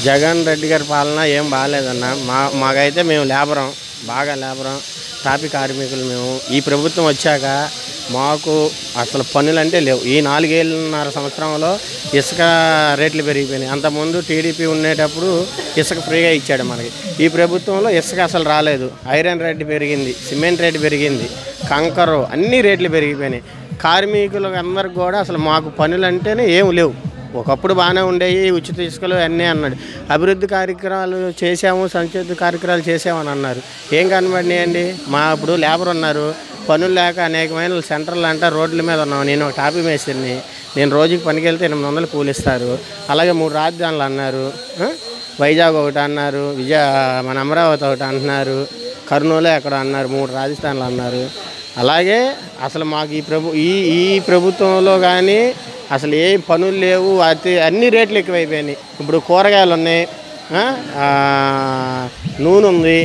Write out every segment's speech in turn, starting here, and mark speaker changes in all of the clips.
Speaker 1: జగన్ రెడ్డి గారి పాలన ఏం బాగాలేదన్న. మాకైతే మేము లేబరం, బాగా లేబరం, టాపీ కార్మికులు మేము. ఈ ప్రభుత్వం వచ్చాక మాకు అసలు పనులంటే లేవు. ఈ 4.5 సంవత్సరంలో ఇసుక రేట్లు పెరిగిపోయినాయి. అంతకుముందు టీడీపీ ఉండేటప్పుడు ఇసుక ఫ్రీగా ఇచ్చాడు మనకి. ఈ ప్రభుత్వంలో ఇసుక అసలు రాలేదు. ఐరన్ రేటు పెరిగింది, సిమెంట్ రేటు పెరిగింది, కంకరు అన్ని రేట్లు పెరిగిపోయినాయి. కార్మికులకు అందరికి కూడా అసలు మాకు పనులు అంటేనే ఏం లేవు. ఒకప్పుడు బాగానే ఉండేవి, ఉచిత ఇసుకలు అన్నీ అన్నాడు. అభివృద్ధి కార్యక్రమాలు చేసాము, సంక్షేమ కార్యక్రమాలు చేసామని అన్నారు. ఏం కనబడినాయండి? మా ఇప్పుడు లేబర్ ఉన్నారు, పనులు లేక అనేకమైన సెంటర్లు అంట రోడ్ల మీద ఉన్నాం. నేను ఒక టాపీ మేస్త్రిని, నేను రోజుకి పనికి వెళ్తే 800 కూలిస్తారు. అలాగే 3 రాజధానులు అన్నారు, వైజాగ్ ఒకటి అన్నారు, మన అమరావతి ఒకటి అంటున్నారు, కర్నూలు ఎక్కడ అన్నారు, 3 రాజధానులు అన్నారు. అలాగే అసలు మాకు ఈ ప్రభుత్వంలో కానీ అసలు ఏ పనులు లేవు. అన్ని రేట్లు ఎక్కువైపోయినాయి. ఇప్పుడు కూరగాయలు ఉన్నాయి, నూనె ఉంది,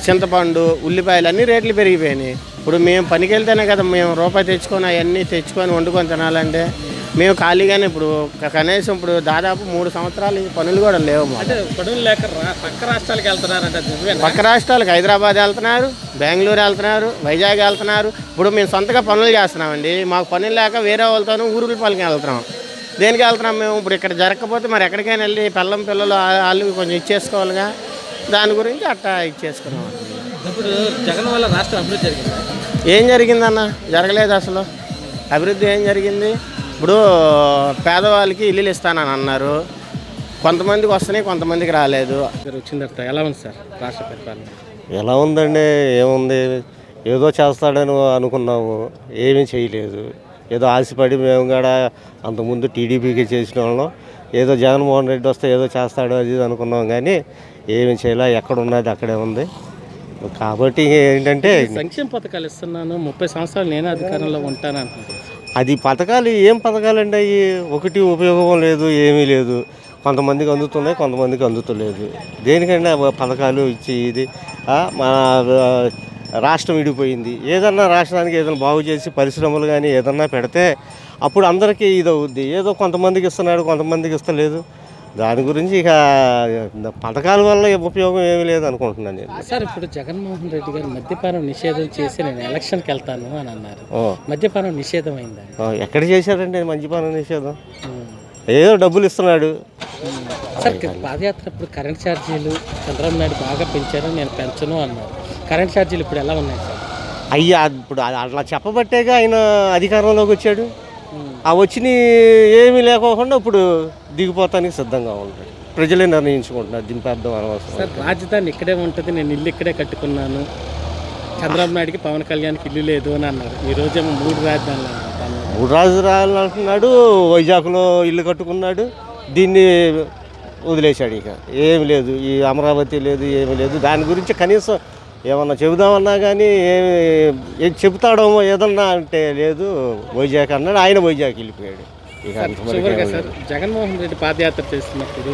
Speaker 1: చింతపండు, ఉల్లిపాయలు అన్ని రేట్లు పెరిగిపోయినాయి. ఇప్పుడు మేము పనికి వెళ్తేనే కదా మేము రూపాయి తెచ్చుకొని అవన్నీ తెచ్చుకొని వండుకొని తినాలంటే మేము ఖాళీగానే. ఇప్పుడు కనీసం ఇప్పుడు దాదాపు 3 సంవత్సరాలు పనులు కూడా లేవు.
Speaker 2: పనులు లేక పక్క రాష్ట్రాలకు వెళ్తున్నారంటే,
Speaker 1: పక్క రాష్ట్రాలకు హైదరాబాద్ వెళ్తున్నారు, బెంగళూరు వెళ్తున్నారు, వైజాగ్ వెళ్తున్నారు. ఇప్పుడు మేము సొంతగా పనులు చేస్తున్నామండి. మాకు పనులు లేక వేరే వాళ్ళతోనూ ఊరుల పనికి వెళ్తున్నాం. దేనికి వెళ్తున్నాం మేము? ఇప్పుడు ఇక్కడ జరగకపోతే మరి ఎక్కడికైనా వెళ్ళి పిల్లలు వాళ్ళు కొంచెం ఇచ్చేసుకోవాలిగా. దాని గురించి అట్టా ఇచ్చేసుకున్నాం.
Speaker 2: ఇప్పుడు జగన్ వల్ల రాష్ట్రం అభివృద్ధి జరిగింది.
Speaker 1: ఏం జరిగిందన్న? జరగలేదు అసలు. అభివృద్ధి ఏం జరిగింది? ఇప్పుడు పేదవాళ్ళకి ఇల్లులు ఇస్తానని అన్నారు. కొంతమందికి వస్తున్నాయి, కొంతమందికి రాలేదు.
Speaker 2: వచ్చిన తర్వాత ఎలా ఉంది సార్ రాష్ట్ర పరిపాలన?
Speaker 3: ఎలా ఉందండి? ఏముంది, ఏదో చేస్తాడని అనుకున్నాము, ఏమీ చేయలేదు. ఏదో ఆశపడి మేము కూడా అంతకుముందు టీడీపీకి చేసిన వాళ్ళం, ఏదో జగన్మోహన్ రెడ్డి వస్తే ఏదో చేస్తాడు అది అనుకున్నాం, కానీ ఏమి చేయలే. ఎక్కడ ఉన్నది అక్కడే ఉంది. కాబట్టి ఏంటంటే
Speaker 2: సంక్షేమ పథకాలు ఇస్తున్నాను, 30 సంవత్సరాలు నేనే అధికారంలో ఉంటాను అంటున్నాను.
Speaker 3: అది పథకాలు ఏం పథకాలండి? అవి ఒకటి ఉపయోగం లేదు, ఏమీ లేదు. కొంతమందికి అందుతున్నాయి, కొంతమందికి అందుతలేదు. దేనికంటే పథకాలు ఇచ్చి ఇది మన రాష్ట్రం విడిపోయింది. ఏదన్నా రాష్ట్రానికి ఏదైనా బాగు చేసి పరిశ్రమలు కానీ ఏదన్నా పెడితే అప్పుడు అందరికీ ఇది అవుద్ది. ఏదో కొంతమందికి ఇస్తున్నాడు, కొంతమందికి ఇస్తలేదు. దాని గురించి ఇక పథకాల వల్ల ఉపయోగం ఏమీ లేదు అనుకుంటున్నాను నేను.
Speaker 2: సార్, ఇప్పుడు జగన్మోహన్ రెడ్డి గారు మద్యపానం నిషేధం చేసి నేను ఎలక్షన్కి వెళ్తాను అని అన్నారు. మద్యపానం నిషేధం అయిందా?
Speaker 3: ఎక్కడ చేశారండి మద్యపానం నిషేధం? ఏదో డబ్బులు ఇస్తున్నాడు.
Speaker 2: సార్, పాదయాత్ర ఇప్పుడు కరెంట్ ఛార్జీలు చంద్రబాబు నాయుడు బాగా పెంచారు, నేను పెంచను అన్నారు. కరెంట్ ఛార్జీలు ఇప్పుడు ఎలా ఉన్నాయి సార్?
Speaker 3: అయ్యా, ఇప్పుడు అట్లా చెప్పబట్టేగా ఆయన అధికారంలోకి వచ్చాడు. ఆ వచ్చిన ఏమీ లేకోకుండా ఇప్పుడు దిగిపోతానికి సిద్ధంగా ఉంటాడు. ప్రజలే నిర్ణయించుకుంటున్నారు దింపేద్దాం అనవసరం.
Speaker 2: సార్, రాజధాని ఇక్కడే ఉంటుంది, నేను ఇల్లు ఇక్కడే కట్టుకున్నాను. చంద్రబాబు నాయుడికి పవన్ కళ్యాణ్కి ఇల్లు లేదు అని అన్నారు. ఈ రోజేమో 3 రాజధానులు అన్నారు.
Speaker 3: 3 రాజధానులు అంటున్నాడు. వైజాగ్లో ఇల్లు కట్టుకున్నాడు, దీన్ని వదిలేశాడు. ఇక ఏమి లేదు, ఈ అమరావతి లేదు, ఏమీ లేదు. దాని గురించి కనీసం ఏమన్నా చెబుదామన్నా కానీ ఏమి చెబుతాడో ఏదన్నా అంటే లేదు. వైజాగ్ అన్నాడు, ఆయన వైజాగ్ వెళ్ళిపోయాడు. ఇక
Speaker 2: సార్, జగన్మోహన్ రెడ్డి పాదయాత్ర చేస్తున్నప్పుడు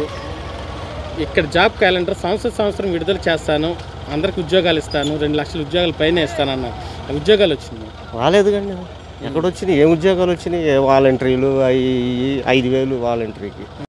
Speaker 2: ఇక్కడ జాబ్ క్యాలెండర్ సంవత్సరం విడుదల చేస్తాను, అందరికి ఉద్యోగాలు ఇస్తాను, 2 లక్షల ఉద్యోగాలు పైన ఇస్తానన్నారు. ఉద్యోగాలు వచ్చినాయి?
Speaker 3: రాలేదు కానీ. ఎక్కడొచ్చినాయి? ఏం ఉద్యోగాలు వచ్చినాయి? వాలంటీర్లు 5,000 వాలంటీర్కి.